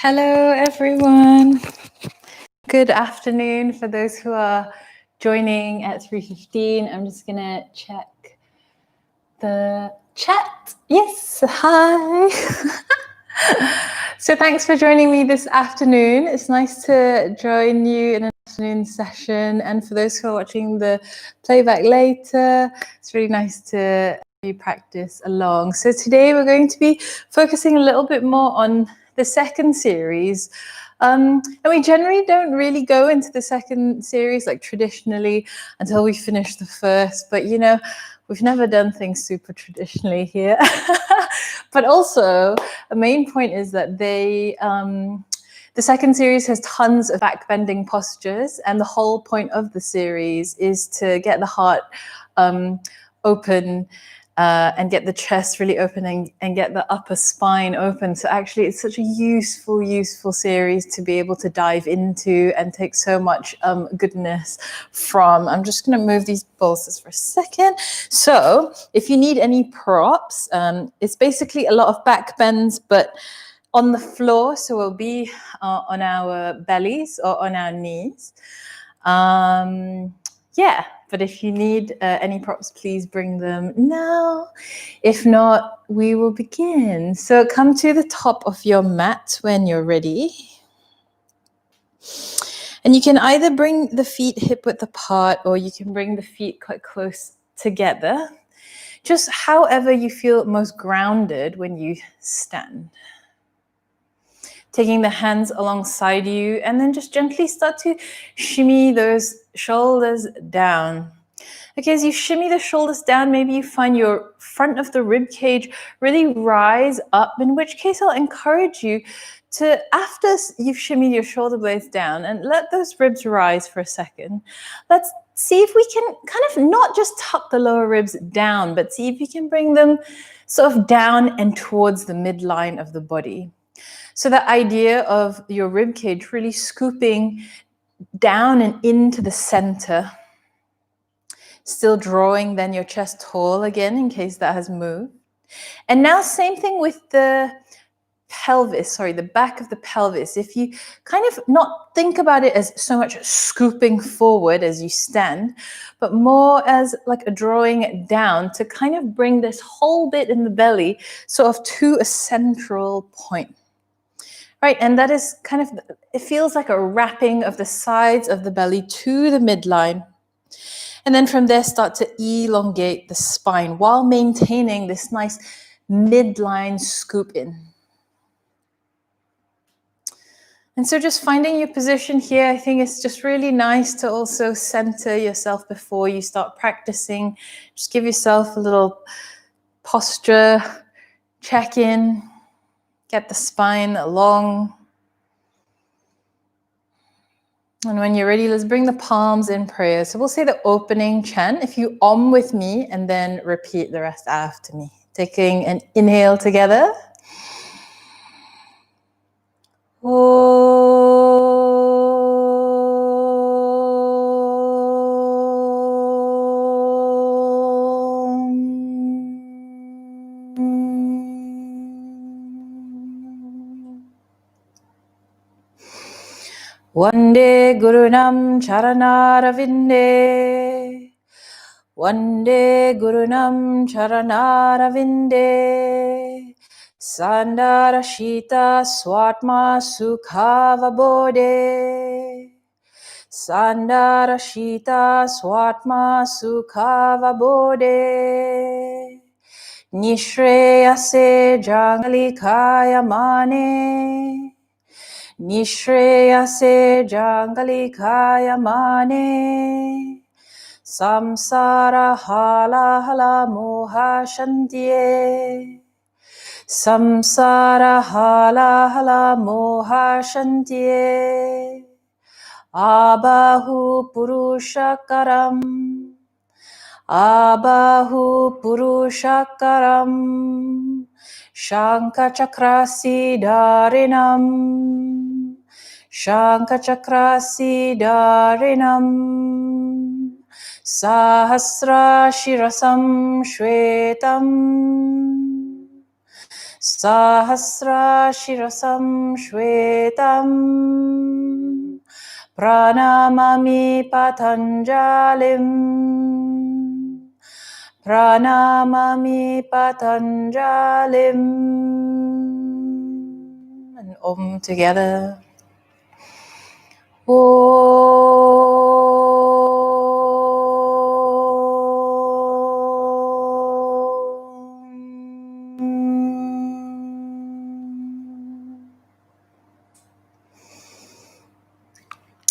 Hello, everyone. Good afternoon for those who are joining at 3:15. I'm just going to check the chat. Yes, hi. So thanks for joining me this afternoon. It's nice to join you in an afternoon session. And for those who are watching the playback later, it's really nice to practice along. So today we're going to be focusing a little bit more on the second series. And we generally don't really go into the second series like traditionally until we finish the first, but you know, we've never done things super traditionally here. But also a main point is that the second series has tons of backbending postures, and the whole point of the series is to get the heart open and get the chest really open and get the upper spine open. So actually it's such a useful series to be able to dive into and take so much goodness from. I'm just going to move these bolsters for a second. So if you need any props, it's basically a lot of back bends, but on the floor. So we'll be on our bellies or on our knees. Yeah, but if you need any props, please bring them now. If not, we will begin. So come to the top of your mat when you're ready. And you can either bring the feet hip width apart or you can bring the feet quite close together. Just however you feel most grounded when you stand. Taking the hands alongside you and then just gently start to shimmy those shoulders down. Okay, as you shimmy the shoulders down, maybe you find your front of the rib cage really rise up, in which case I'll encourage you to, after you've shimmied your shoulder blades down and let those ribs rise for a second, let's see if we can kind of not just tuck the lower ribs down, but see if you can bring them sort of down and towards the midline of the body. So the idea of your rib cage really scooping down and into the center, still drawing then your chest tall again in case that has moved. And now same thing with the pelvis, the back of the pelvis. If you kind of not think about it as so much scooping forward as you stand, but more as like a drawing down to kind of bring this whole bit in the belly sort of to a central point. Right, and that is kind of, it feels like a wrapping of the sides of the belly to the midline. And then from there, start to elongate the spine while maintaining this nice midline scoop in. And so just finding your position here, I think it's just really nice to also center yourself before you start practicing. Just give yourself a little posture, check in, get the spine long. And when you're ready, let's bring the palms in prayer. So we'll say the opening chant. If you with me and then repeat the rest after me. Taking an inhale together. Vande Gurunam Charanaravinde. Vande Gurunam Charanaravinde. Sandarashita Swatma Sukhavabode. Sandarashita Swatma Sukhavabode. Nishreyase Jangalikaya Mane. Nishreyase Jangalikaya Mane. Samsara hala hala moha shantiye. Samsara hala hala moha shantiye. Abahu purushakaram. Abahu purushakaram. Shankachakrasi dharinam. Shankachakrasi dharinam. Sahasra shirasam shvetam. Sahasra shirasam shvetam pranamami patanjalim pranamami patanjalim. And Om together.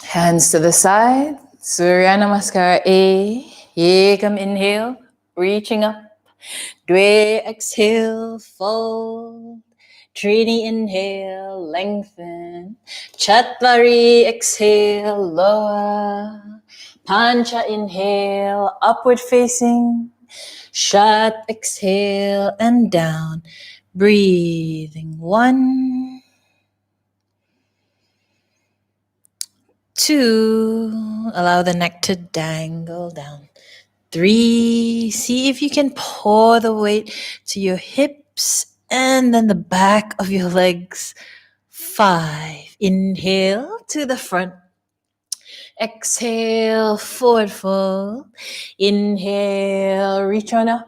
Hands to the side. Surya Namaskar A. Yekam inhale, reaching up. Dwe exhale, fold. Trini inhale, lengthen. Chatvari exhale, lower. Pancha inhale, upward facing. Shat exhale and down. Breathing 1, 2, allow the neck to dangle down. 3, see if you can pour the weight to your hips and then the back of your legs. 5, inhale to the front. Exhale, forward fold. Inhale, reach on up.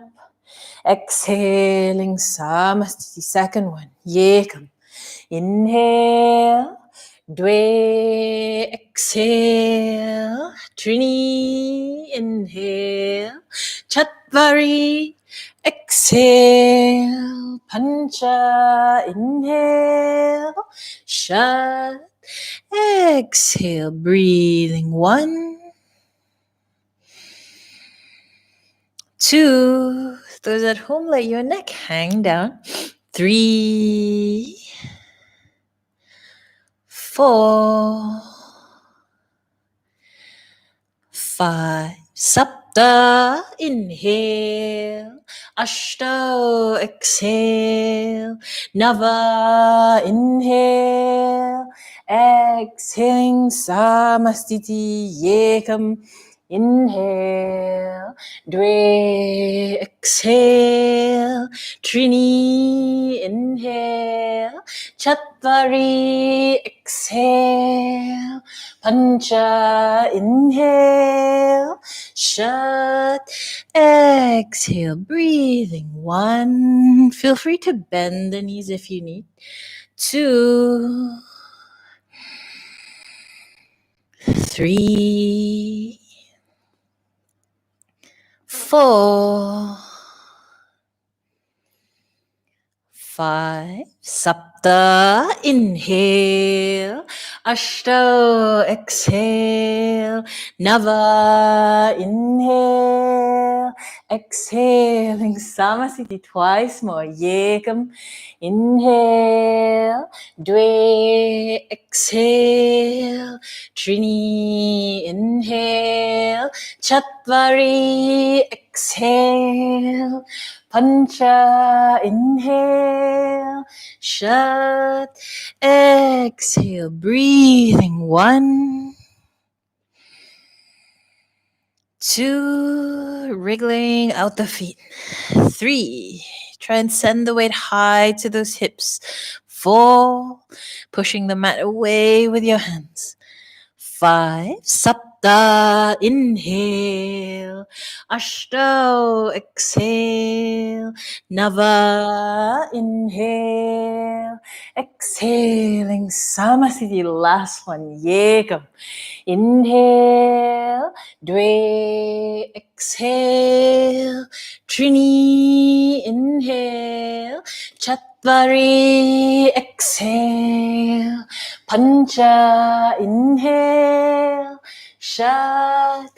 Exhaling, Samasthiti. Second one, Yekam. Inhale, Dwe, exhale, Trini, inhale, Chatvari, exhale, Pancha, inhale, Shat, exhale, breathing 1, 2, those at home, let your neck hang down. 3, 4, 5, Sapta, inhale, Ashta, exhale, Nava, inhale, exhaling, Samastiti, Yekam, inhale, Dwe, exhale, Trini, inhale, Chatvari, exhale, Pancha, inhale, Shat, exhale, breathing 1. Feel free to bend the knees if you need. 2, 3, 4, 5, Sapta, inhale, Ashta, exhale, Nava, inhale, exhaling, Samasthiti, twice more, Yekam, inhale, Dwe, exhale, Trini, inhale, Chatvari, exhale, Pancha, inhale, Shat, exhale, breathing 1, 2, wriggling out the feet. 3, try and send the weight high to those hips. 4, pushing the mat away with your hands. 5, Sapta, inhale, Ashta, exhale, Nava, inhale, exhaling, Samasthiti, last one, Yekam, inhale, Dwe, exhale, Trini, inhale, Chatvari, exhale, Pancha, inhale, Shat,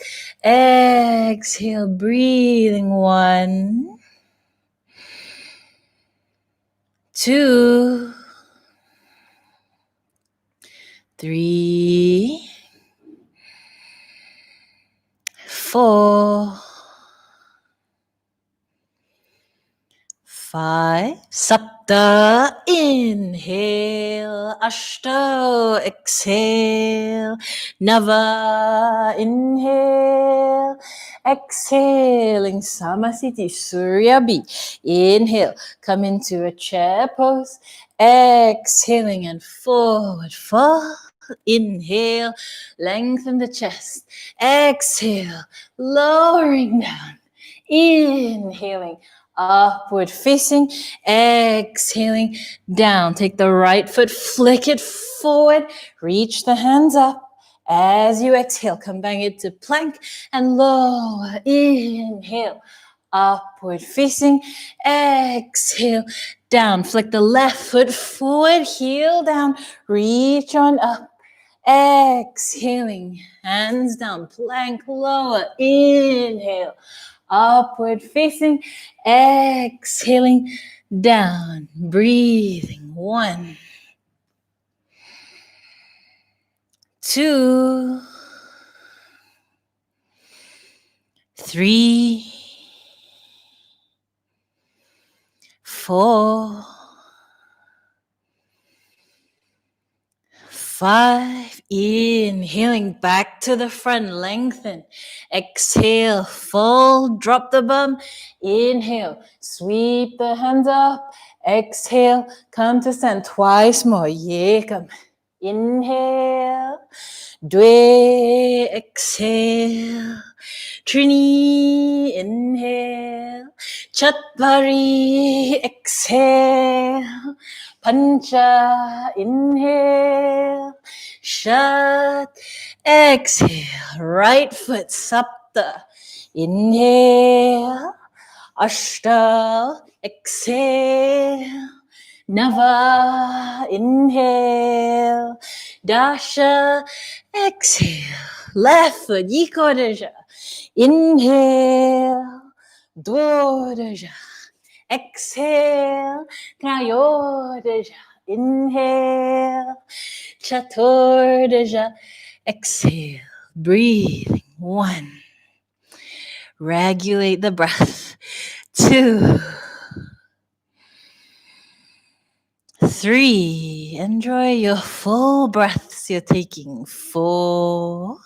exhale, breathing 1, 2, 3, 4, 5, Sapta, inhale, Ashta, exhale, Nava, inhale, exhaling, Samasthiti, Surya B, inhale, come into a chair pose, exhaling and forward fold, inhale, lengthen the chest, exhale, lowering down, inhaling, upward facing, exhaling, down. Take the right foot, flick it forward, reach the hands up. As you exhale, come back into plank and lower, inhale, upward facing, exhale, down. Flick the left foot forward, heel down, reach on up. Exhaling, hands down, plank lower, inhale, upward facing, exhaling, down, breathing, 1, 2, 3, 4, 5, inhaling back to the front, lengthen, exhale, fold, drop the bum, inhale, sweep the hands up, exhale, come to stand twice more, yekam, inhale, dwe, exhale, Trini, inhale, Chatvari, exhale, Pancha, inhale, Shat, exhale, right foot, Sapta, inhale, Ashta, exhale, Nava, inhale, Dasha, exhale, left foot, Yikodaja, inhale, Dodaja, exhale, Trayodaja, inhale, Chaturdaja, exhale, breathing, 1, regulate the breath, 2, 3, enjoy your full breaths you're taking, 4,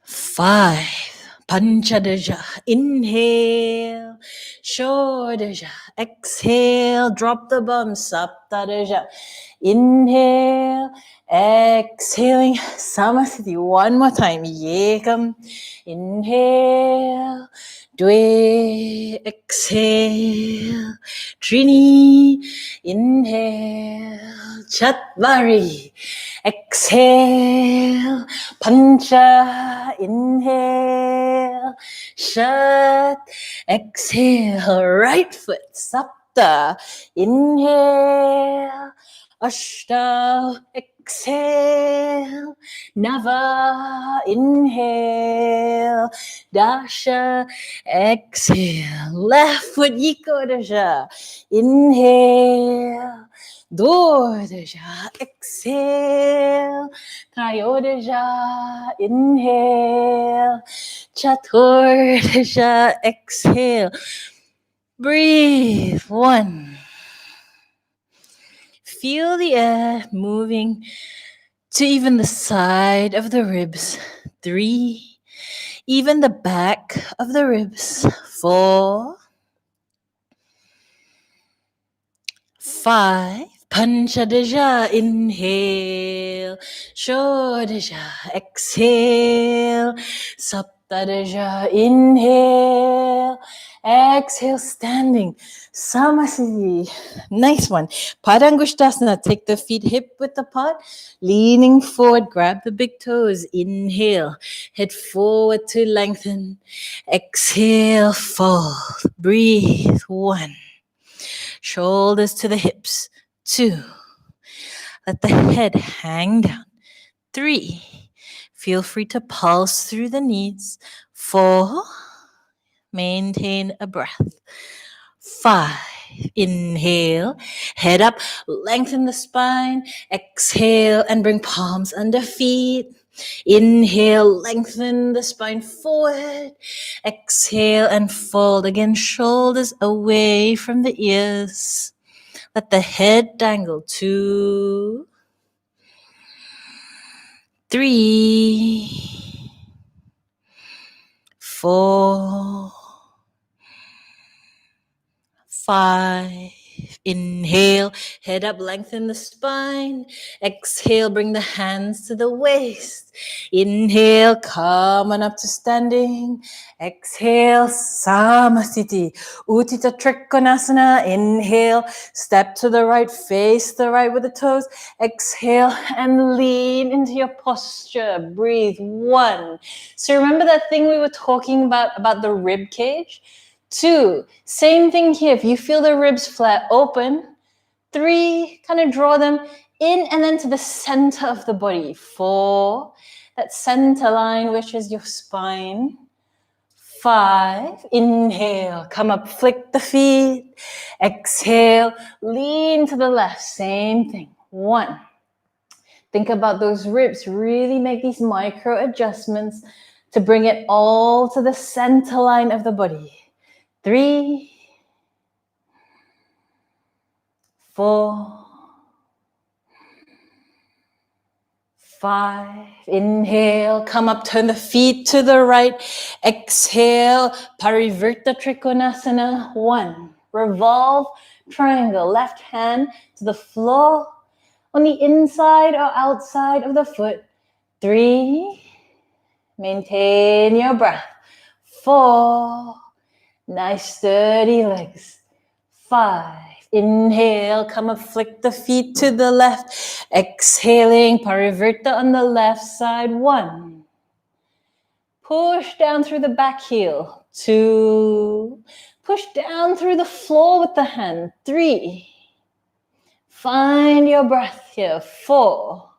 5, Panchadaja, inhale, Shodaja, exhale, drop the bum, Saptadaja, inhale, exhaling, Samasthiti, 1 more time, Yekam, inhale, Dwe, exhale, Trini, inhale, Chatvari, exhale, Pancha, inhale, Shat, exhale, right foot, Sapta, inhale, Ashta, exhale, Nava, inhale, Dasha, exhale, left foot, Yikodaja, inhale, Dodaja, exhale, Trayodaja, inhale, Chaturdaja, exhale, breathe, 1. Feel the air moving to even the side of the ribs, 3, even the back of the ribs, 4, 5, Panchadaja, inhale, Shodaja, exhale, Saptadaja, inhale, exhale, standing, Samasthiti, nice one, Padangusthasana, take the feet hip width apart, leaning forward, grab the big toes, inhale, head forward to lengthen, exhale, fold, breathe, 1, shoulders to the hips, 2, let the head hang down, 3, feel free to pulse through the knees, 4, maintain a breath, 5, inhale, head up, lengthen the spine, exhale and bring palms under feet, Inhale, lengthen the spine forward. Exhale and fold. Again, shoulders away from the ears. Let the head dangle. 2, 3, 4, 5. Inhale, head up, lengthen the spine. Exhale, bring the hands to the waist. Inhale, come on up to standing. Exhale, Samasthiti. Uttita Trikonasana. Inhale, step to the right, face the right with the toes. Exhale and lean into your posture. Breathe. 1. So remember that thing we were talking about the rib cage? 2, same thing here. If you feel the ribs flat, open. 3, kind of draw them in and then to the center of the body. 4, that center line, which is your spine. 5, inhale, come up, flick the feet. Exhale, lean to the left, same thing. 1, think about those ribs. Really make these micro adjustments to bring it all to the center line of the body. 3, 4, 5. Inhale, come up, turn the feet to the right. Exhale, Parivirta Trikonasana. 1, revolve, triangle, left hand to the floor on the inside or outside of the foot. 3, maintain your breath. 4, nice sturdy legs. 5, inhale, come up, flick the feet to the left. Exhaling, Parivirta on the left side. 1, push down through the back heel. 2, push down through the floor with the hand. 3, find your breath here. 4,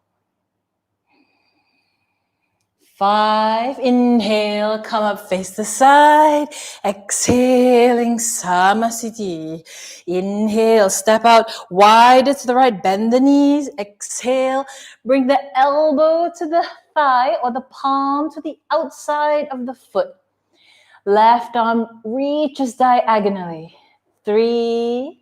5, inhale, come up, face the side. Exhaling, Samasthiti. Inhale, step out wide to the right, bend the knees. Exhale, bring the elbow to the thigh or the palm to the outside of the foot. Left arm reaches diagonally. 3,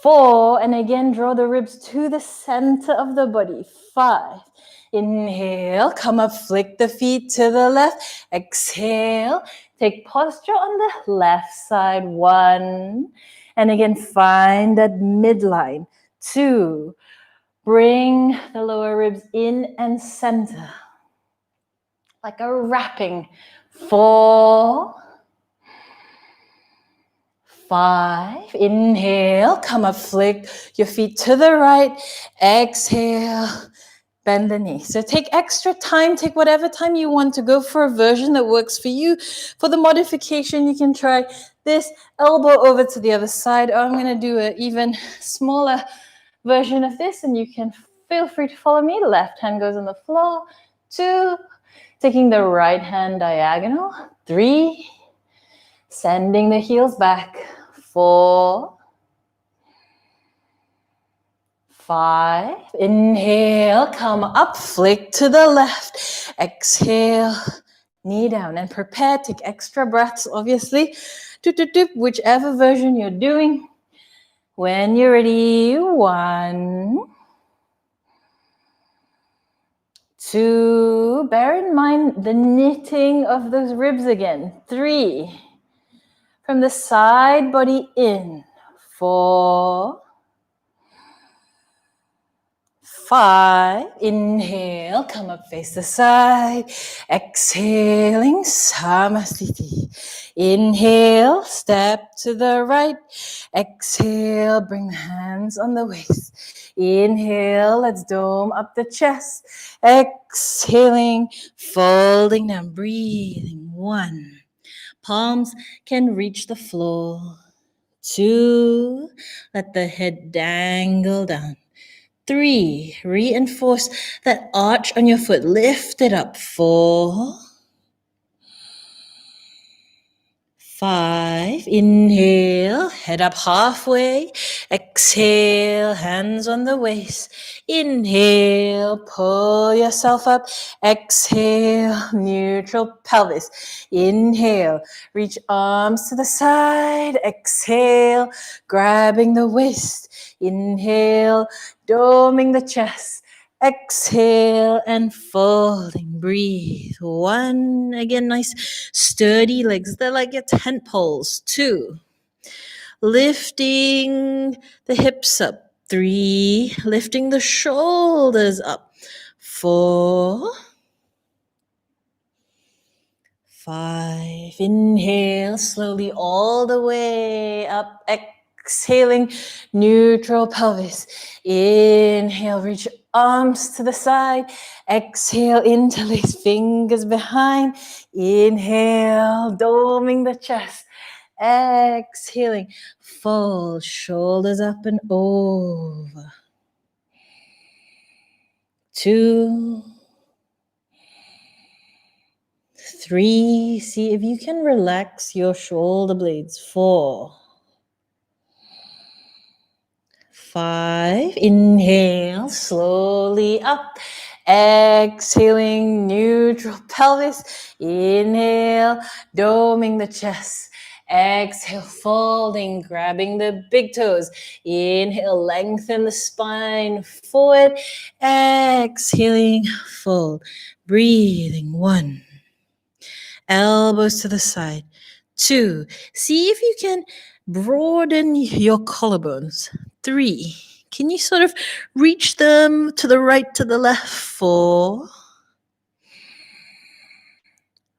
4, and again, draw the ribs to the center of the body. 5, inhale, come up, flick the feet to the left. Exhale, take posture on the left side. 1, and again, find that midline. 2, bring the lower ribs in and center, like a wrapping. 4, 5, inhale, come up, flick your feet to the right. Exhale, bend the knee. So take extra time, take whatever time you want to go for a version that works for you. For the modification, you can try this, elbow over to the other side, or I'm going to do an even smaller version of this, and you can feel free to follow me. Left hand goes on the floor. 2, taking the right hand diagonal. 3, sending the heels back. 4, 5, inhale, come up, flick to the left. Exhale, knee down, and prepare, take extra breaths, obviously. Whichever version you're doing. When you're ready, 1, 2, bear in mind the knitting of those ribs again. 3, from the side body in. 4, 5, inhale, come up, face the side. Exhaling, Samasthiti. Inhale, step to the right. Exhale, bring the hands on the waist. Inhale, let's dome up the chest. Exhaling, folding down, breathing. 1, palms can reach the floor. 2, let the head dangle down. 3, reinforce that arch on your foot. Lift it up. 4, 5, inhale, head up halfway, exhale, hands on the waist, inhale, pull yourself up, exhale, neutral pelvis, inhale, reach arms to the side, exhale, grabbing the waist, inhale, doming the chest, exhale and folding. Breathe. 1. Again, nice sturdy legs. They're like your tent poles. 2. Lifting the hips up. 3. Lifting the shoulders up. 4. 5. Inhale slowly all the way up. Exhaling, neutral pelvis. Inhale, reach arms to the side. Exhale, interlace fingers behind. Inhale, doming the chest. Exhaling, fold shoulders up and over. 2. 3, see if you can relax your shoulder blades. 4. 5, inhale, slowly up. Exhaling, neutral pelvis. Inhale, doming the chest. Exhale, folding, grabbing the big toes. Inhale, lengthen the spine forward. Exhaling, fold. Breathing. 1. Elbows to the side. 2. See if you can broaden your collarbones. 3. Can you sort of reach them to the right, to the left? 4.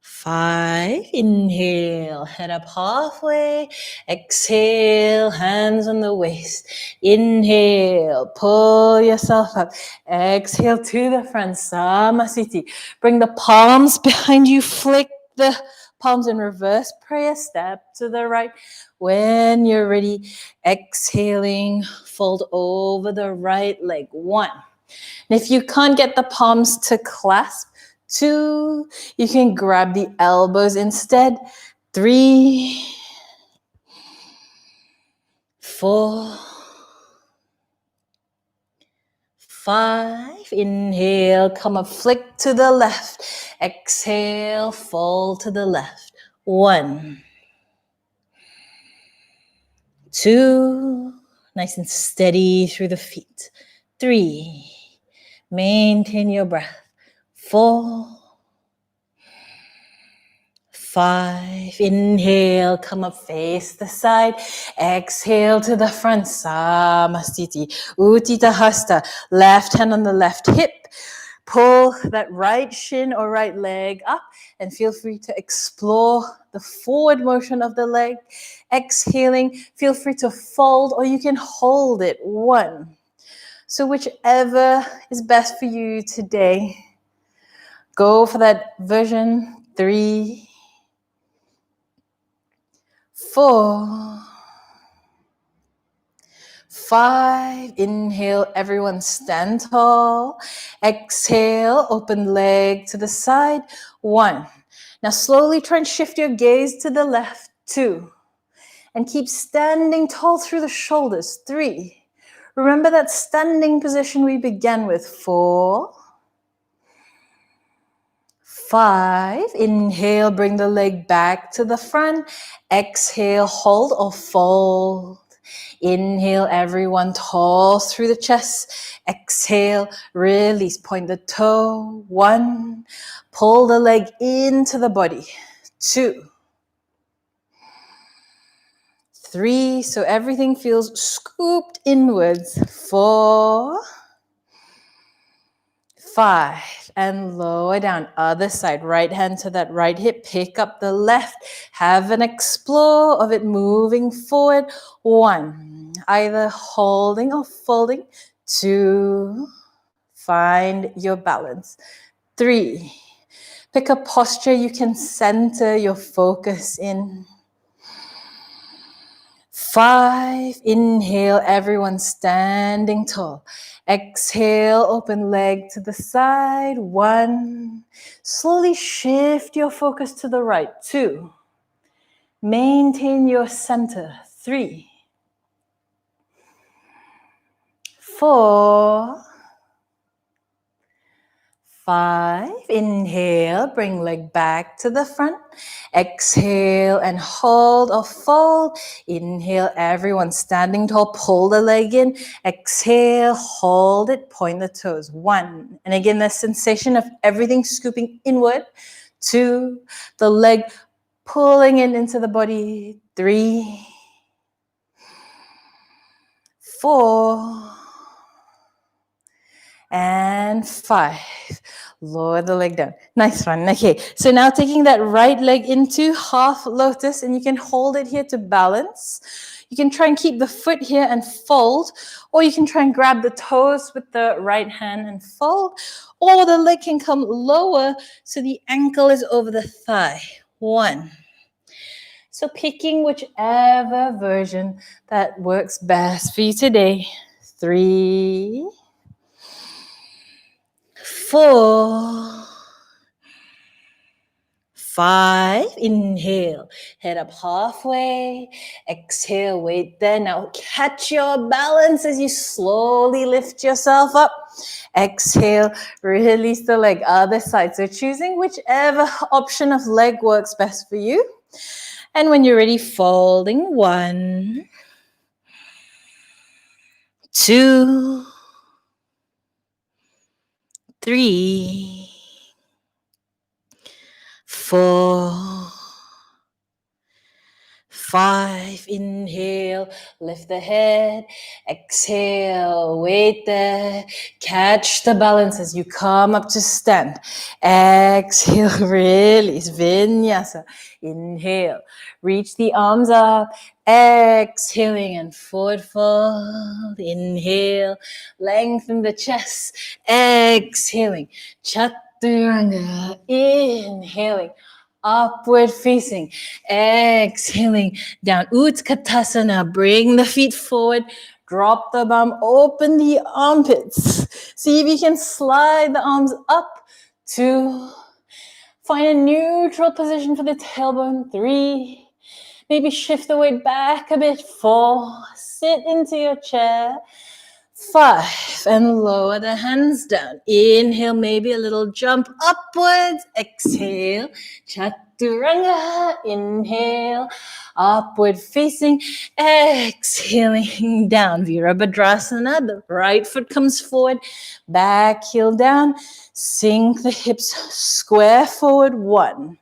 5. Inhale, head up halfway. Exhale, hands on the waist. Inhale, pull yourself up. Exhale to the front, Samasthiti. Bring the palms behind you, flick the palms in reverse prayer, step to the right. When you're ready, exhaling, fold over the right leg. 1. And if you can't get the palms to clasp, 2, you can grab the elbows instead. 3, 4, 5. Inhale, come up, flick to the left. Exhale, fold to the left. 1, 2, nice and steady through the feet. 3, maintain your breath. 4, 5, inhale, come up, face the side. Exhale to the front, Samasthiti. Utthita Hasta, left hand on the left hip. Pull that right shin or right leg up and feel free to explore the forward motion of the leg. Exhaling, feel free to fold or you can hold it. 1. So whichever is best for you today, go for that version. 3, 4, 5, inhale, everyone stand tall. Exhale, open leg to the side. 1. Now slowly try and shift your gaze to the left. 2. And keep standing tall through the shoulders. 3. Remember that standing position we began with. 4, 5, inhale, bring the leg back to the front. Exhale, hold or fold. Inhale, everyone tall through the chest. Exhale, release, point the toe. 1, pull the leg into the body. 2, 3, so everything feels scooped inwards. 4, 5, and lower down. Other side, right hand to that right hip. Pick up the left. Have an explore of it moving forward. 1, either holding or folding. 2, find your balance. 3, pick a posture you can center your focus in. 5, inhale, everyone standing tall. Exhale, open leg to the side. 1, slowly shift your focus to the right. 2, Maintain your center. 3, 4, 5. Inhale, bring leg back to the front. Exhale and hold or fold. Inhale, everyone standing tall, pull the leg in. Exhale, hold it, point the toes. 1. And again, the sensation of everything scooping inward. 2, the leg pulling it into the body. 3, 4, and 5. Lower the leg down. Nice one. Okay, so now taking that right leg into half lotus, and you can hold it here to balance. You can try and keep the foot here and fold, or you can try and grab the toes with the right hand and fold, or the leg can come lower so the ankle is over the thigh. 1. So picking whichever version that works best for you today. 3, 4, 5. Inhale, head up halfway. Exhale, weight there. Now catch your balance as you slowly lift yourself up. Exhale, release the leg, other side. So choosing whichever option of leg works best for you. And when you're ready, folding. 1, 2, 3, 4, 5. Inhale, lift the head. Exhale, weight there. Catch the balance as you come up to stand. Exhale, release, vinyasa. Inhale, reach the arms up. Exhaling and forward fold. Inhale, lengthen the chest. Exhaling, chaturanga. Inhaling, upward facing. Exhaling, down. Utkatasana. Bring the feet forward. Drop the bum. Open the armpits. See if you can slide the arms up. 2. Find a neutral position for the tailbone. 3. Maybe shift the weight back a bit. 4. Sit into your chair. 5. And lower the hands down. Inhale, maybe a little jump upwards. Exhale. Chaturanga. Inhale. Upward facing. Exhaling down. Virabhadrasana. The right foot comes forward. Back heel down. Sink the hips. Square forward. 1.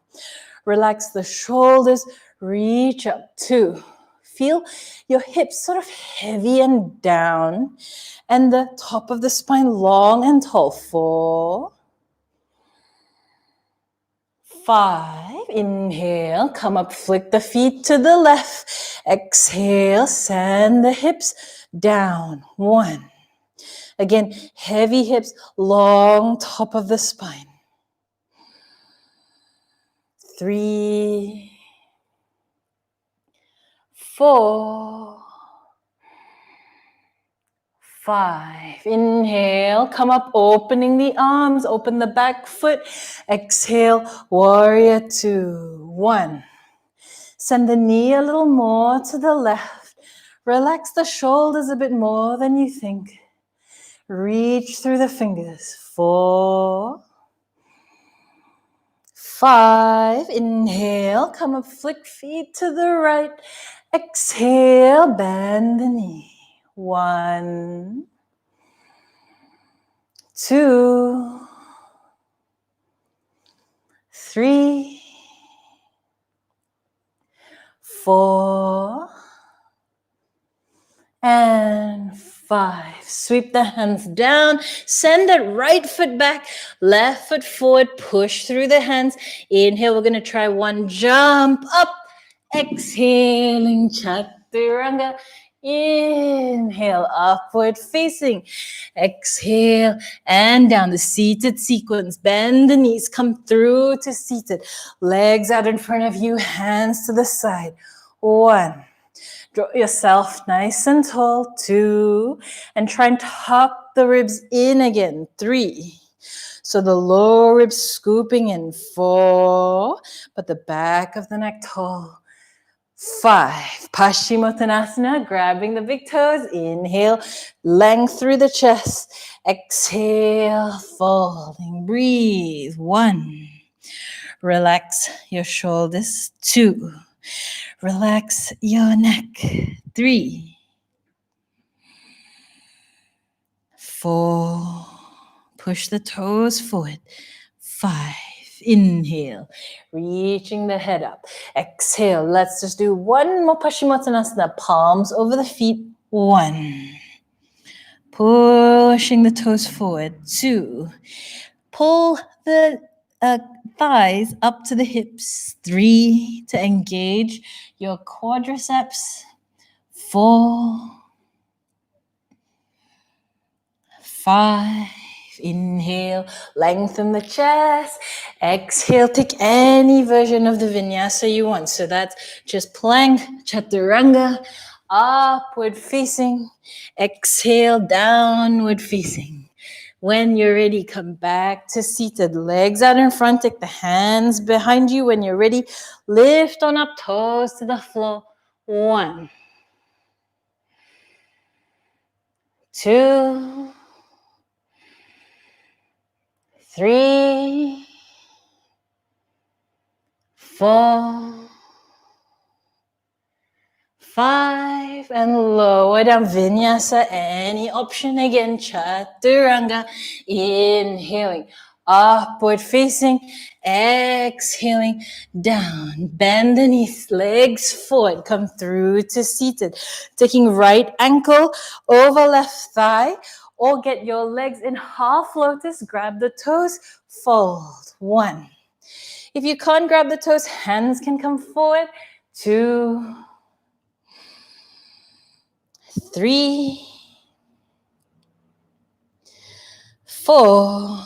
Relax the shoulders. Reach up. 2. Feel your hips sort of heavy and down, and the top of the spine long and tall. 4, 5. Inhale, come up, flick the feet to the left. Exhale, send the hips down. 1. Again, heavy hips, long top of the spine. 3, 4, 5. Inhale, come up, opening the arms, open the back foot. Exhale, warrior 2. 1. Send the knee a little more to the left. Relax the shoulders a bit more than you think. Reach through the fingers. 4, 5. Inhale, come up, flick feet to the right. Exhale, bend the knee. 1, 2, 3, 4, and 5. Sweep the hands down. Send that right foot back, left foot forward. Push through the hands. Inhale, we're going to try 1 jump up. Exhaling, chaturanga. Inhale, upward facing. Exhale, and down the seated sequence. Bend the knees, come through to seated. Legs out in front of you, hands to the side. 1. Draw yourself nice and tall. 2. And try and tuck the ribs in again. 3. So the lower ribs scooping in. 4. But the back of the neck tall. 5. Paschimottanasana, grabbing the big toes. Inhale, length through the chest. Exhale, folding. Breathe. 1. Relax your shoulders. 2. Relax your neck. 3. 4. Push the toes forward. 5. Inhale, reaching the head up. Exhale, let's just do one more Paschimottanasana. Palms over the feet. 1. Pushing the toes forward. 2. Pull the thighs up to the hips. 3. To engage your quadriceps. 4. 5. Inhale, lengthen the chest. Exhale, take any version of the vinyasa you want. So that's just plank, chaturanga, upward facing. Exhale, downward facing. When you're ready, come back to seated. Legs out in front, take the hands behind you. When you're ready, lift on up, toes to the floor. 1, 2, 3, 4, 5, and lower down. Vinyasa, any option again. Chaturanga, inhaling, upward facing, exhaling, down. Bend the knees, legs forward, come through to seated. Taking right ankle over left thigh, or get your legs in half lotus, grab the toes, fold. 1. If you can't grab the toes, hands can come forward. 2, 3, 4,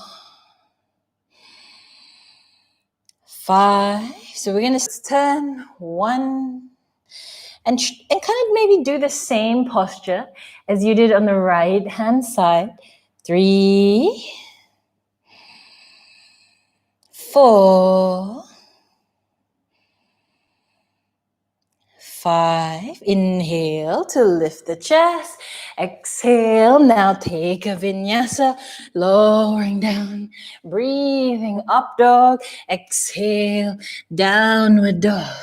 5. So we're going to turn. 1. And kind of maybe do the same posture as you did on the right hand side. 3, 4, 5. Inhale to lift the chest. Exhale. Now take a vinyasa. Lowering down. Breathing up dog. Exhale. Downward dog.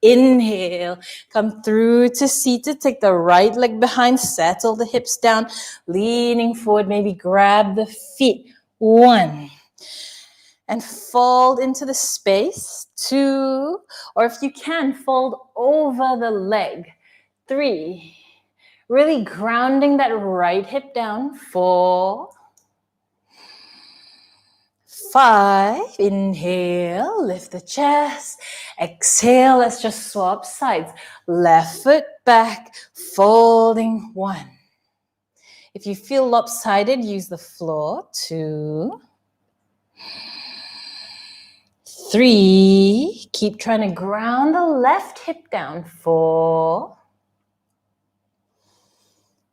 Inhale. Come through to seated. Take the right leg behind. Settle the hips down. Leaning forward. Maybe grab the feet. 1. And fold into the space. 2, or if you can, fold over the leg. 3, really grounding that right hip down. 4, 5, inhale, lift the chest. Exhale, let's just swap sides. Left foot back, folding. 1. If you feel lopsided, use the floor. 2, 3, keep trying to ground the left hip down. 4,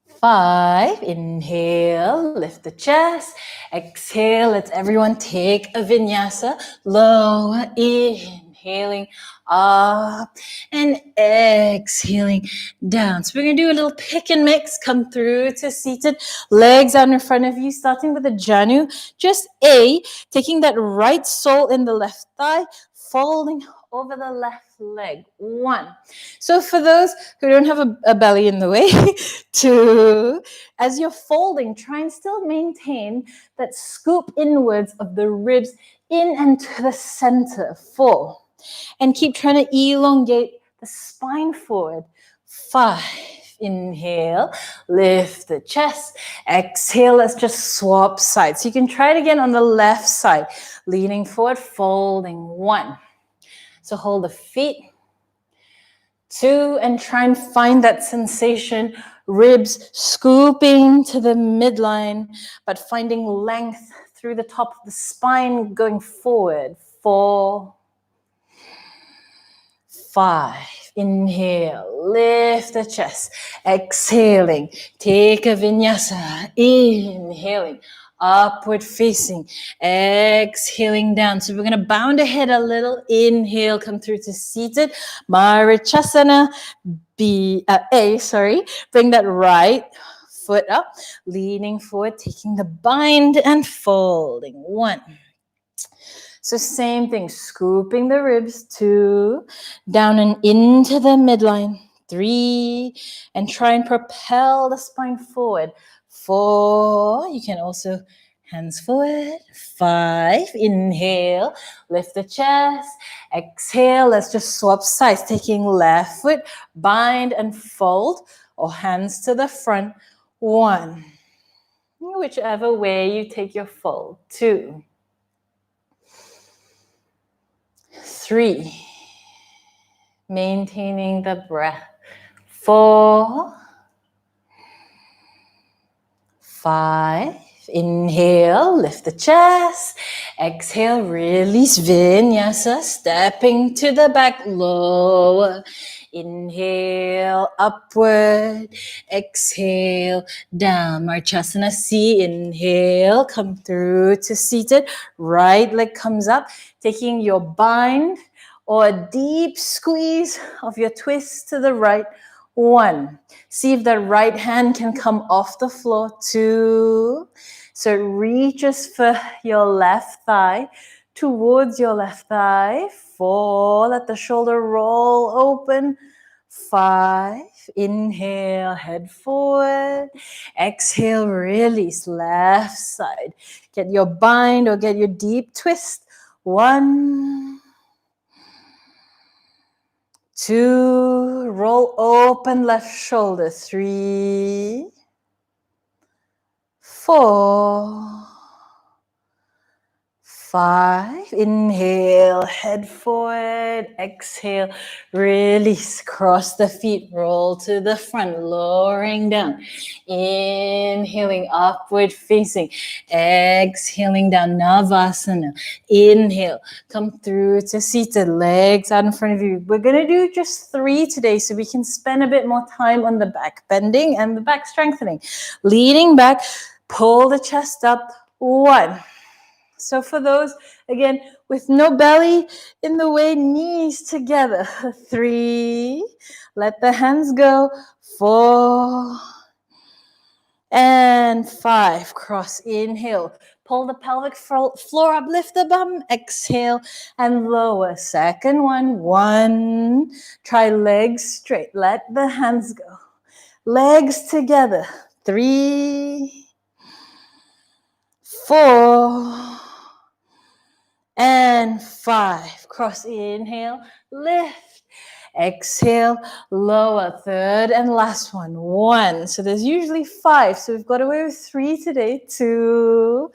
5, inhale, lift the chest. Exhale, let's everyone take a vinyasa. Lower, inhaling up and exhaling down. So we're going to do a little pick and mix. Come through to seated. Legs out in front of you, starting with a Janu. Just A, taking that right sole in the left thigh, folding over the left leg. 1. So for those who don't have a belly in the way, 2, as you're folding, try and still maintain that scoop inwards of the ribs in and to the center. 4. And keep trying to elongate the spine forward. 5. Inhale, lift the chest. Exhale, let's just swap sides. So you can try it again on the left side. Leaning forward, folding. 1. So hold the feet. 2, and try and find that sensation. Ribs scooping to the midline, but finding length through the top of the spine going forward. 4, 5. Inhale, lift the chest. Exhaling, take a vinyasa. Inhaling, upward facing. Exhaling down. So we're going to bound ahead a little. Inhale, come through to seated. Marichasana. Bring that right foot up, leaning forward, taking the bind and folding. 1. So same thing, scooping the ribs. 2, down and into the midline. 3, and try and propel the spine forward. 4, you can also hands forward. 5, inhale, lift the chest. Exhale, let's just swap sides, taking left foot, bind and fold, or hands to the front. 1, whichever way you take your fold. 2, 3, maintaining the breath. 4, 5, inhale, lift the chest. Exhale, release vinyasa, stepping to the back, lower. Inhale, upward. Exhale, down. Marchasana C, inhale, come through to seated. Right leg comes up, taking your bind or a deep squeeze of your twist to the right. 1. See if that right hand can come off the floor. 2. So it reaches for your left thigh towards your left thigh. 4. Let the shoulder roll open. 5. Inhale, head forward. Exhale, release left side. Get your bind or get your deep twist. 1. 2, roll open left shoulder. 3, 4, 5, inhale, head forward, exhale, release, cross the feet, roll to the front, lowering down, inhaling, upward facing, exhaling down, Navasana, inhale, come through to seated, legs out in front of you. We're going to do just 3 today so we can spend a bit more time on the back bending and the back strengthening. Leaning back, pull the chest up, 1. So for those, again, with no belly in the way, knees together. 3, let the hands go. 4, and 5, cross, inhale. Pull the pelvic floor up, lift the bum, exhale, and lower. Second one, 1. Try legs straight, let the hands go. Legs together. 3, 4, and 5. Cross, inhale, lift, exhale, lower. Third and last one, 1. So there's usually 5. So we've got away with 3 today. 2,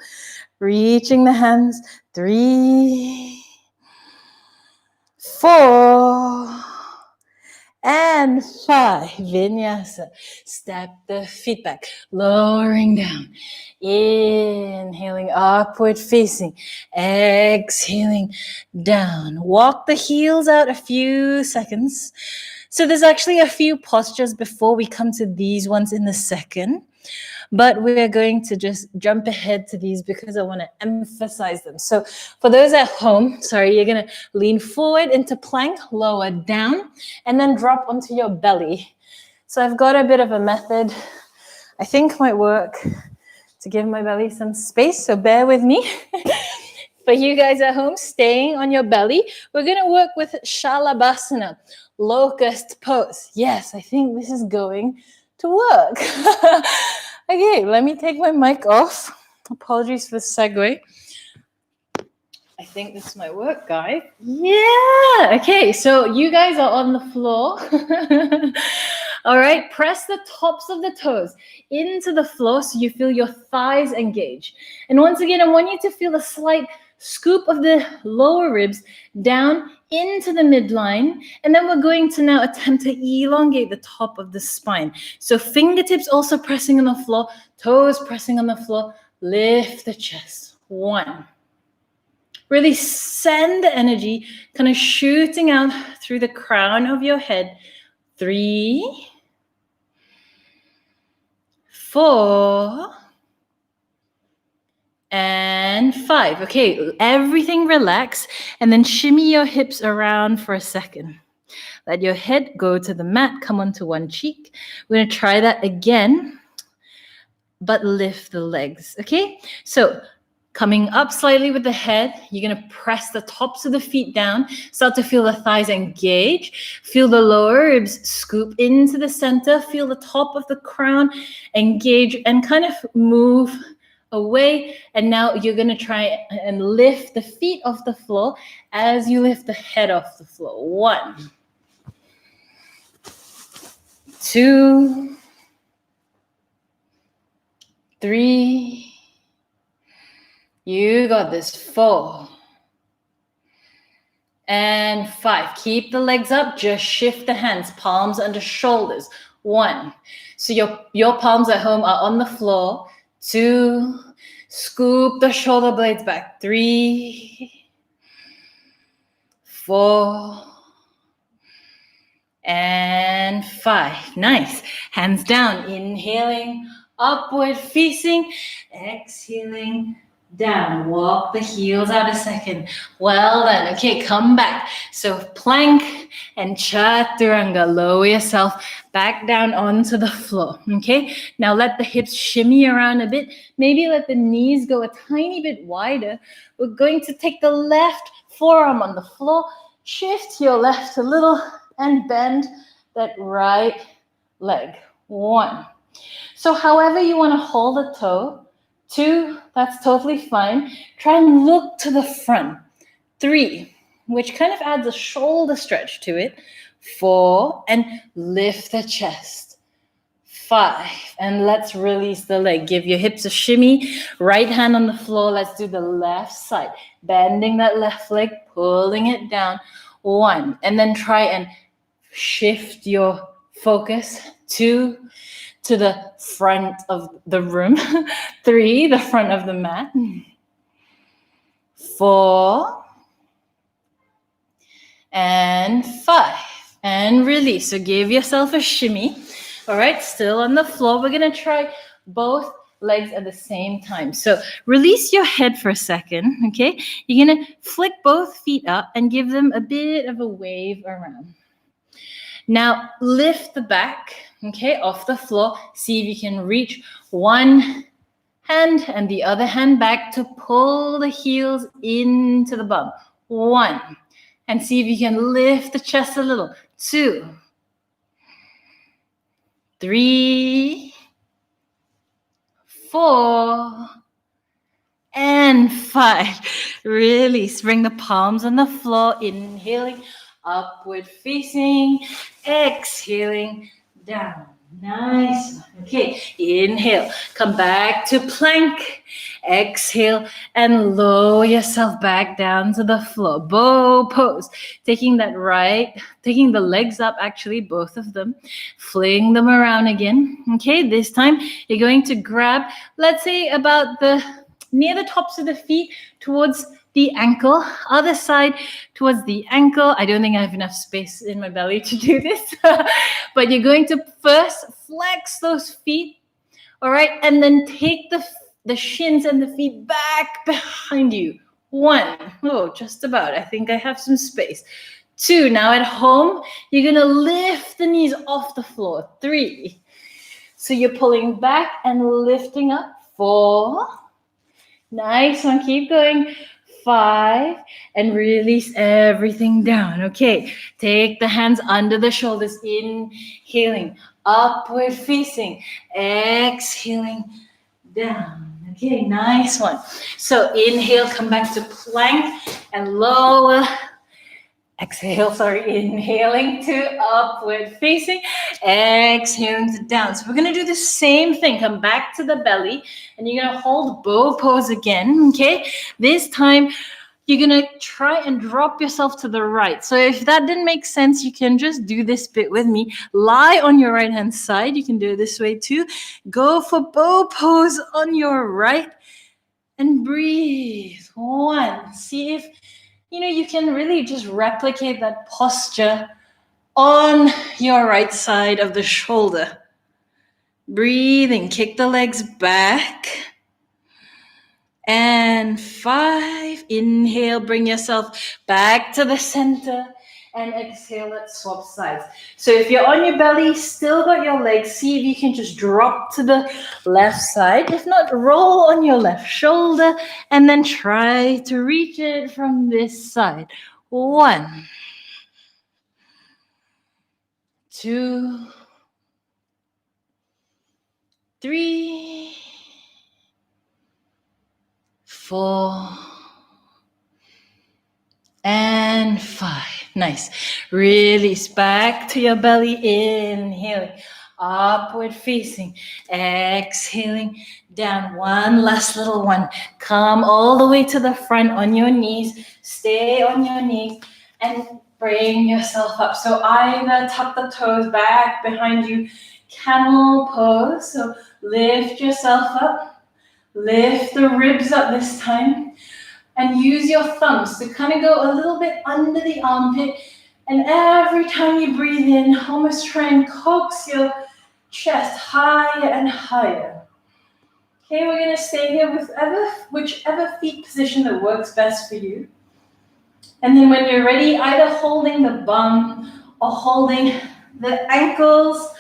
reaching the hands. 3, 4, and 5. Vinyasa. Step the feet back, lowering down. Inhaling, upward facing. Exhaling, down. Walk the heels out a few seconds. So there's actually a few postures before we come to these ones in a second. But we're going to just jump ahead to these because I want to emphasize them. So for those at home, you're going to lean forward into plank, lower down, and then drop onto your belly. So I've got a bit of a method I think might work to give my belly some space. So bear with me. For you guys at home, staying on your belly, we're going to work with Shalabhasana, locust pose. Yes, I think this is going to work. Okay, let me take my mic off. Apologies for the segue. I think this might work, guys. Yeah. Okay, so you guys are on the floor. All right, press the tops of the toes into the floor so you feel your thighs engage. And once again, I want you to feel a slight scoop of the lower ribs down into the midline. And then we're going to now attempt to elongate the top of the spine. So fingertips also pressing on the floor, toes pressing on the floor. Lift the chest. 1. Really send the energy kind of shooting out through the crown of your head. 3, 4, 5. Okay, everything relax, and then shimmy your hips around for a second. Let your head go to the mat, come onto one cheek. We're going to try that again, but lift the legs, okay? So coming up slightly with the head, you're going to press the tops of the feet down. Start to feel the thighs engage. Feel the lower ribs scoop into the center. Feel the top of the crown engage and kind of move away. And now you're going to try and lift the feet off the floor as you lift the head off the floor. 1, 2, 3. You got this. 4 and 5. Keep the legs up. Just shift the hands, palms under shoulders. 1. So your palms at home are on the floor. 2. Scoop the shoulder blades back. 3, 4, and 5. Nice. Hands down. Inhaling, upward facing. Exhaling, down. Walk the heels out a second. Well done. Okay, come back. So plank and chaturanga. Lower yourself back down onto the floor. Okay, now let the hips shimmy around a bit. Maybe let the knees go a tiny bit wider. We're going to take the left forearm on the floor. Shift your left a little and bend that right leg. 1. So however you want to hold a toe. 2, that's totally fine. Try and look to the front. 3, which kind of adds a shoulder stretch to it. 4, and lift the chest. 5, and let's release the leg. Give your hips a shimmy. Right hand on the floor. Let's do the left side. Bending that left leg, pulling it down. 1, and then try and shift your focus. 2, to the front of the room. 3, the front of the mat. 4, and 5, and release. So give yourself a shimmy. All right, still on the floor. We're going to try both legs at the same time. So release your head for a second, okay? You're going to flick both feet up and give them a bit of a wave around. Now lift the back, okay, off the floor. See if you can reach one hand and the other hand back to pull the heels into the bum. 1, and see if you can lift the chest a little. 2, 3, 4, and 5. Release. Bring the palms on the floor. Inhaling, upward facing. Exhaling, down. Nice. Okay, inhale. Come back to plank. Exhale and lower yourself back down to the floor. Bow pose. Taking the legs up, actually, both of them. Fling them around again. Okay, this time you're going to grab, let's say, about near the tops of the feet towards the ankle, other side towards the ankle. I don't think I have enough space in my belly to do this, but you're going to first flex those feet, all right, and then take the shins and the feet back behind you. 1, oh, just about. I think I have some space. 2, now at home, you're going to lift the knees off the floor. 3, so you're pulling back and lifting up. 4, nice one, keep going. 5, and release everything down. Okay, take the hands under the shoulders, inhaling, upward facing, exhaling, down. Okay, nice one. So inhale, come back to plank and lower. Exhale, inhaling to upward facing, exhaling to down. So we're going to do the same thing. Come back to the belly, and you're going to hold bow pose again, okay? This time, you're going to try and drop yourself to the right. So if that didn't make sense, you can just do this bit with me. Lie on your right-hand side. You can do it this way too. Go for bow pose on your right, and breathe. 1. See if you can really just replicate that posture on your right side of the shoulder. Breathing, kick the legs back. and 5. Inhale, bring yourself back to the center. And exhale, let's swap sides. So if you're on your belly, still got your legs, see if you can just drop to the left side. If not, roll on your left shoulder and then try to reach it from this side. 1, 2, 3, 4, and 5. Nice. Release back to your belly. Inhaling. Upward facing. Exhaling. Down. One last little one. Come all the way to the front on your knees. Stay on your knees. And bring yourself up. So either tuck the toes back behind you. Camel pose. So lift yourself up. Lift the ribs up this time. And use your thumbs to kind of go a little bit under the armpit. And every time you breathe in, almost try and coax your chest higher and higher. Okay, we're going to stay here with whichever feet position that works best for you. And then when you're ready, either holding the bum or holding the ankles,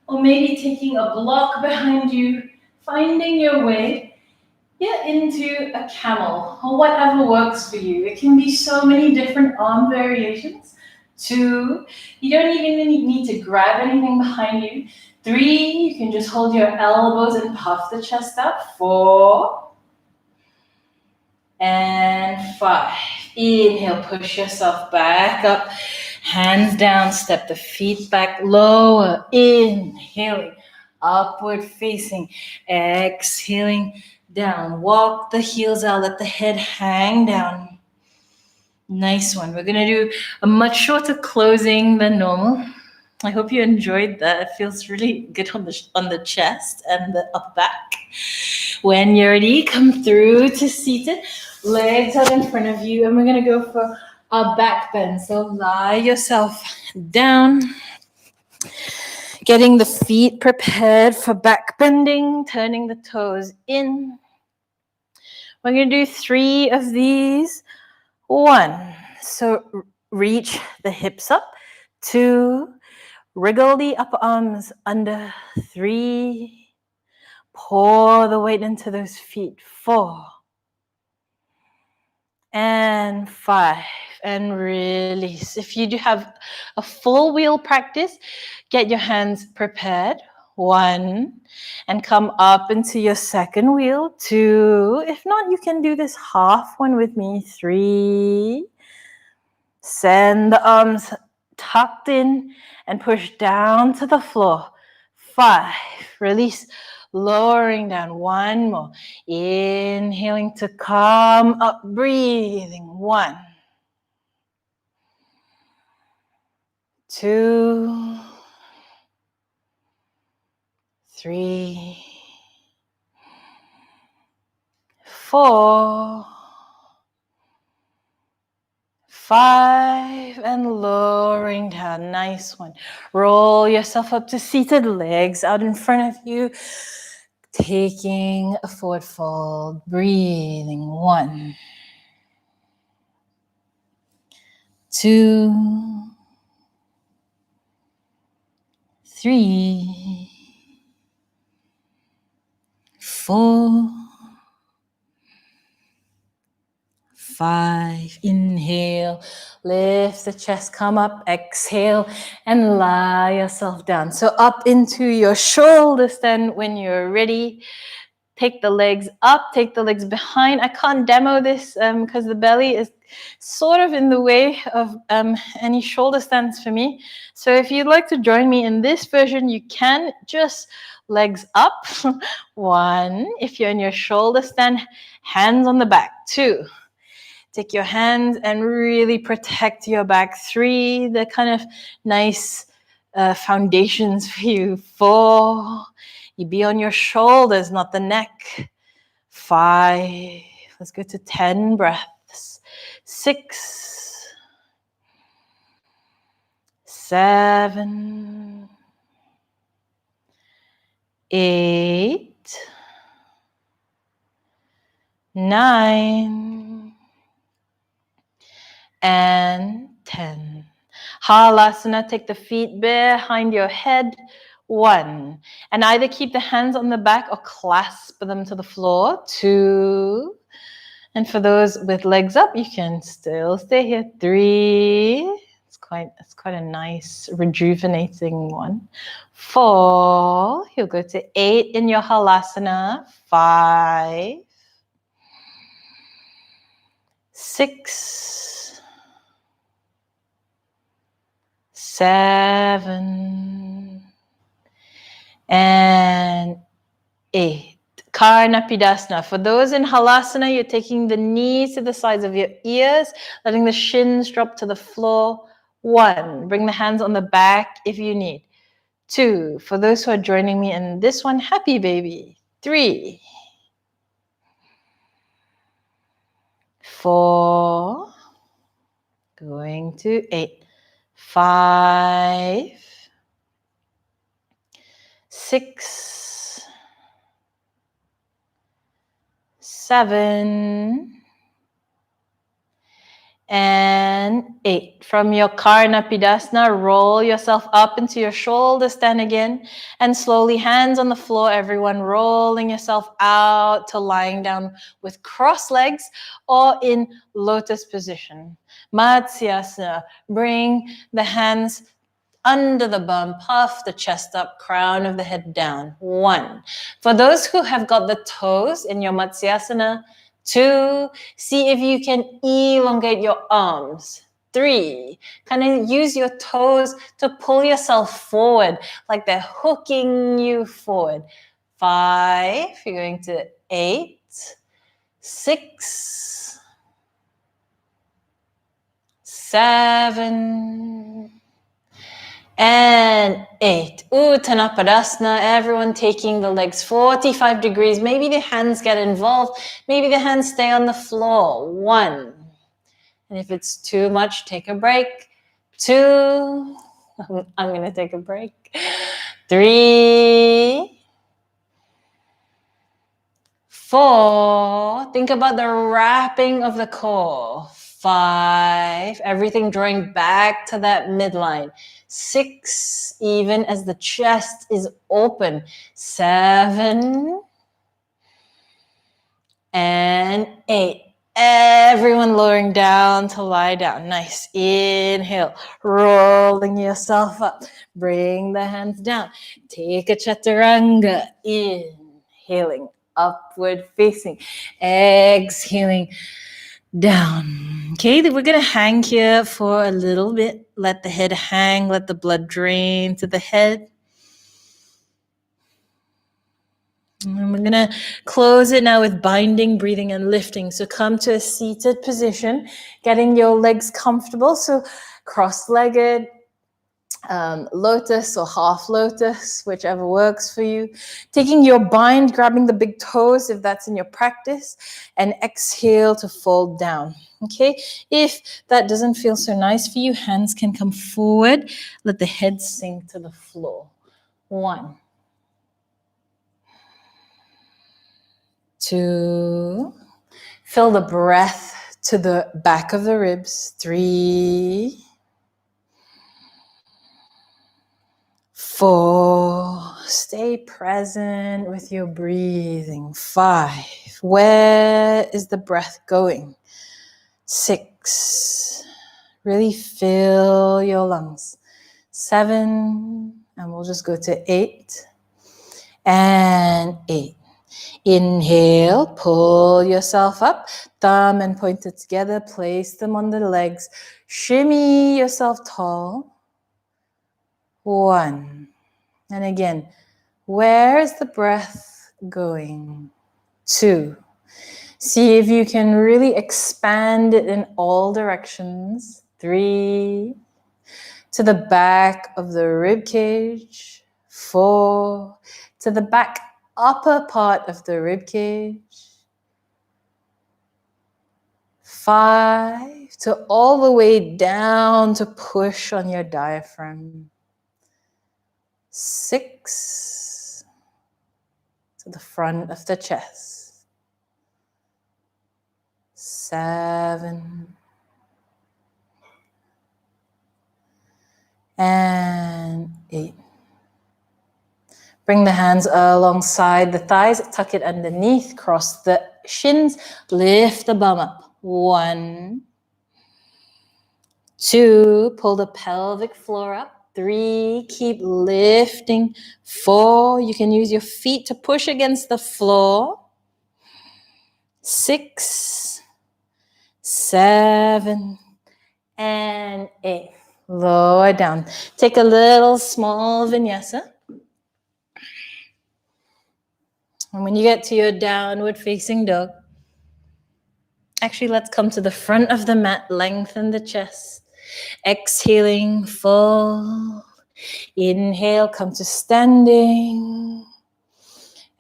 or maybe taking a block behind you, finding your way. Get into a camel or whatever works for you. It can be so many different arm variations. 2, you don't even need to grab anything behind you. 3, you can just hold your elbows and puff the chest up. 4, and 5. Inhale, push yourself back up. Hands down, step the feet back lower. Inhaling, upward facing. Exhaling, down. Walk the heels out, let the head hang down. Nice one. We're going to do a much shorter closing than normal. I hope you enjoyed that. It feels really good on the chest and the upper back. When you're ready, come through to seated. Legs out in front of you, and we're going to go for a back bend. So lie yourself down. Getting the feet prepared for back bending, turning the toes in. We're going to do 3 of these. 1, so reach the hips up. 2, wriggle the upper arms under. 3, pour the weight into those feet. 4, and 5, and release. If you do have a full wheel practice, get your hands prepared. 1, and come up into your second wheel. 2, if not, you can do this half one with me. 3, send the arms tucked in and push down to the floor. 5, release, lowering down. 1 more. Inhaling to come up, breathing. 1, 2, 3, 4, 5, and lowering down. Nice one. Roll yourself up to seated, legs out in front of you. Taking a forward fold, breathing. 1, 2, 3, 4, 5. Inhale, lift the chest, come up, exhale, and lie yourself down. So up into your shoulder stand when you're ready. Take the legs up, take the legs behind. I can't demo this because the belly is sort of in the way of any shoulder stands for me. So if you'd like to join me in this version, you can just legs up. 1, if you're in your shoulder stand, hands on the back. 2, take your hands and really protect your back. 3, the kind of nice foundations for you. 4, you be on your shoulders, not the neck. 5, let's go to 10 breaths. 6, 7, 8, 9, and 10. Halasana, take the feet behind your head. 1. And either keep the hands on the back or clasp them to the floor. 2. And for those with legs up, you can still stay here. 3. It's quite a nice, rejuvenating one. 4. You'll go to 8 in your halasana. 5. 6. 7. And 8. Karnapidasana. For those in halasana, you're taking the knees to the sides of your ears, letting the shins drop to the floor. 1. Bring the hands on the back if you need. 2. For those who are joining me in this one, happy baby. 3. 4. Going to 8. 5. 6. 7. And 8. From your Karnapidasana, roll yourself up into your shoulder stand again. And slowly, hands on the floor, everyone, rolling yourself out to lying down with crossed legs or in lotus position. Matsyasana, bring the hands under the bum, puff the chest up, crown of the head down. 1. For those who have got the toes in your Matsyasana, 2, see if you can elongate your arms. 3, kind of use your toes to pull yourself forward, like they're hooking you forward. 5, you're going to 8, 6, 7, and 8. Uttanapadasana, everyone taking the legs 45 degrees. Maybe the hands get involved. Maybe the hands stay on the floor. 1. And if it's too much, take a break. 2. I'm going to take a break. 3. 4. Think about the wrapping of the core. 5. Everything drawing back to that midline. 6. Even as the chest is open. 7. And 8. Everyone lowering down to lie down. Nice. Inhale. Rolling yourself up. Bring the hands down. Take a chaturanga. Inhaling. Upward facing. Exhaling. Down. Okay, then we're going to hang here for a little bit. Let the head hang. Let the blood drain to the head. And we're going to close it now with binding, breathing, and lifting. So come to a seated position, getting your legs comfortable. So cross-legged, lotus or half lotus, whichever works for you. Taking your bind, grabbing the big toes if that's in your practice, and exhale to fold down. Okay, if that doesn't feel so nice for you, hands can come forward. Let the head sink to the floor. 1. 2. Feel the breath to the back of the ribs. 3. 4. Stay present with your breathing. 5. Where is the breath going? 6. Really fill your lungs. 7. And we'll just go to 8. And 8. Inhale, pull yourself up. Thumb and pointer together. Place them on the legs. Shimmy yourself tall. 1. And again, where is the breath going? 2. See if you can really expand it in all directions. 3. To the back of the rib cage. 4. To the back upper part of the rib cage. 5. To all the way down to push on your diaphragm. 6. To the front of the chest. 7, and 8. Bring the hands alongside the thighs, tuck it underneath, cross the shins, lift the bum up. 1, 2, pull the pelvic floor up. 3, keep lifting. 4, you can use your feet to push against the floor. 6, 7, and 8. Lower down. Take a little small vinyasa. And when you get to your downward facing dog, actually, let's come to the front of the mat, lengthen the chest. Exhaling, fold. Inhale, come to standing.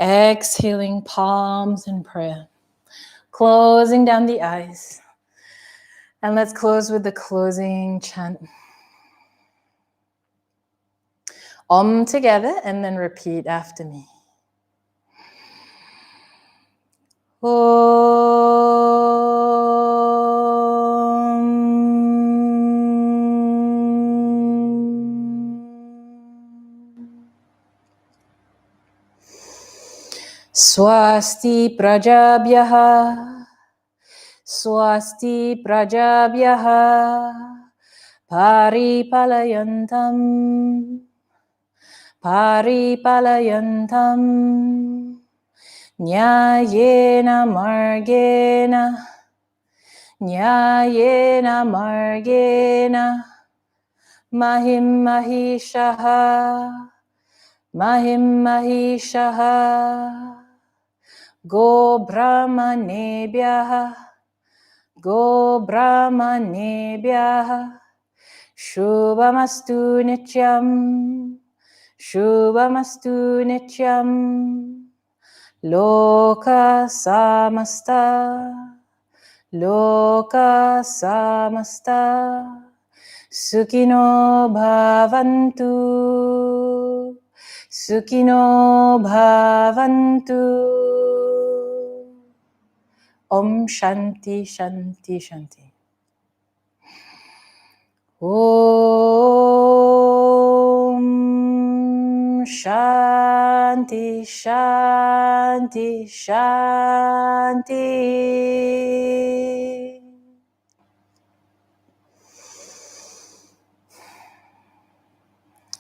Exhaling, palms in prayer. Closing down the eyes. And let's close with the closing chant. Om together, and then repeat after me. Swasti prajabhyaha, swasti prajabhyaha, paripalayantam, paripalayantam, nyayena margena, nyayena margena, mahim mahishaha, mahim mahishaha, go brahmanebhyaha, go brahmanebhyaha, shubhamastu nityam, shubhamastu nityam, loka samasta, loka samasta, sukhino bhavantu, sukhino bhavantu. Om Shanti Shanti Shanti. Om Shanti Shanti Shanti.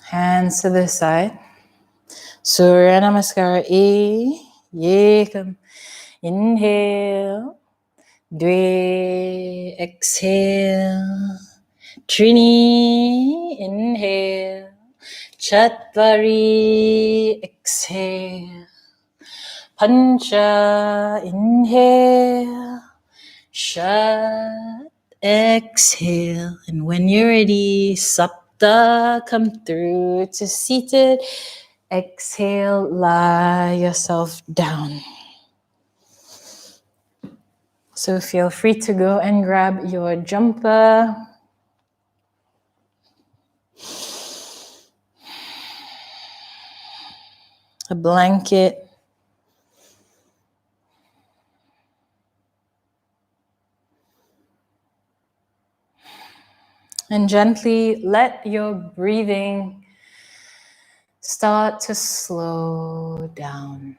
Hands to the side. Surya Namaskara. Yekam. Inhale. Dve. Exhale. Trini. Inhale. Chatvari. Exhale. Pancha. Inhale. Shat. Exhale. And when you're ready, Sapta, come through to seated. Exhale, lie yourself down. So feel free to go and grab your jumper. A blanket. And gently let your breathing start to slow down.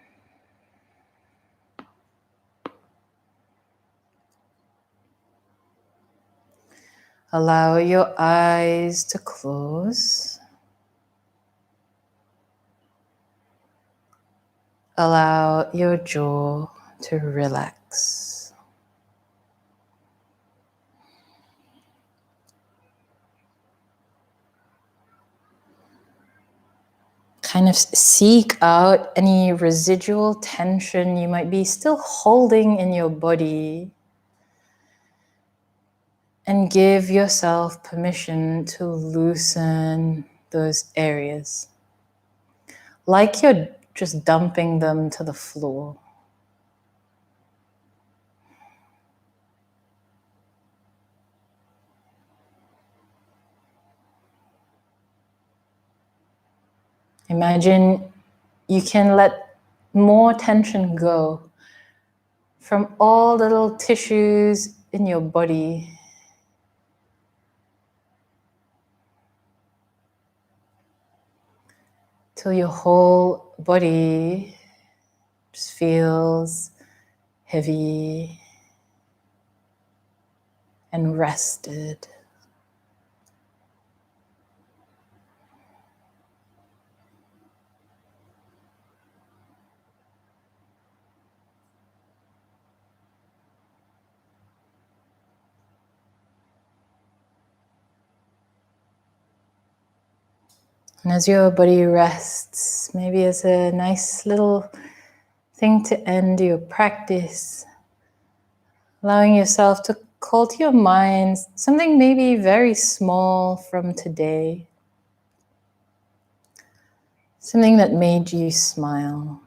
Allow your eyes to close. Allow your jaw to relax. Kind of seek out any residual tension you might be still holding in your body. And give yourself permission to loosen those areas. Like you're just dumping them to the floor. Imagine you can let more tension go from all the little tissues in your body. Till your whole body just feels heavy and rested. And as your body rests, maybe as a nice little thing to end your practice, allowing yourself to call to your mind something maybe very small from today, something that made you smile,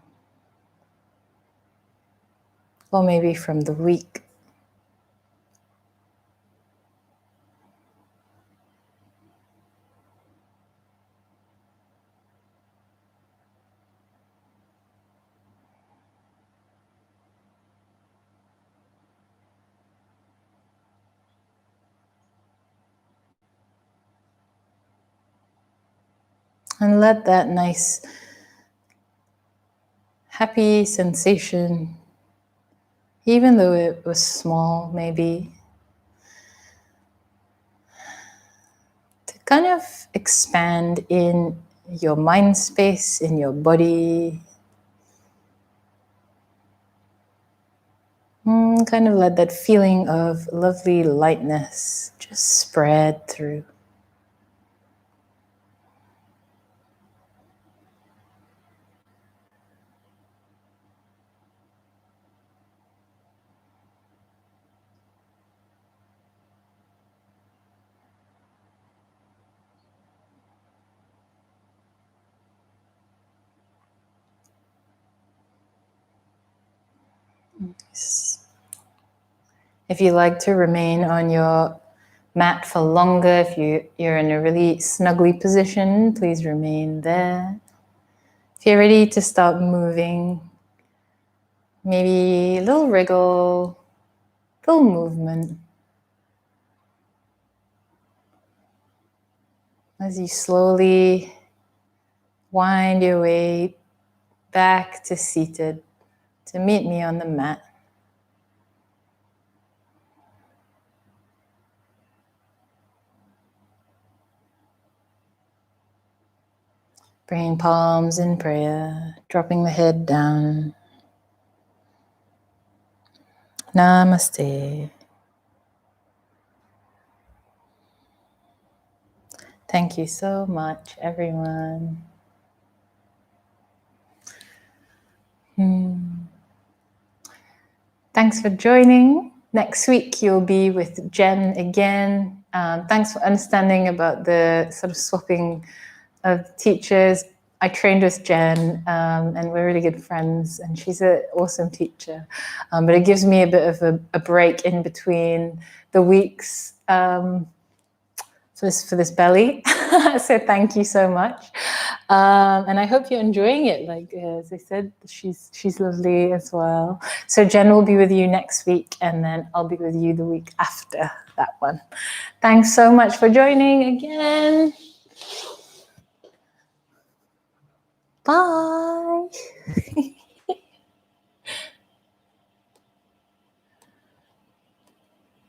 or maybe from the week. And let that nice, happy sensation, even though it was small, maybe, to kind of expand in your mind space, in your body. Kind of let that feeling of lovely lightness just spread through. If you like to remain on your mat for longer, if you're in a really snuggly position, please remain there. If you're ready to start moving, maybe a little wriggle, little movement. As you slowly wind your way back to seated, to meet me on the mat. Bringing palms in prayer, dropping the head down. Namaste. Thank you so much, everyone. Thanks for joining. Next week, you'll be with Jen again. Thanks for understanding about the sort of swapping of teachers. I trained with Jen, and we're really good friends, and she's an awesome teacher. But it gives me a bit of a break in between the weeks for this belly. So thank you so much. And I hope you're enjoying it. Like as I said, she's lovely as well. So Jen will be with you next week, and then I'll be with you the week after that one. Thanks so much for joining again. Bye.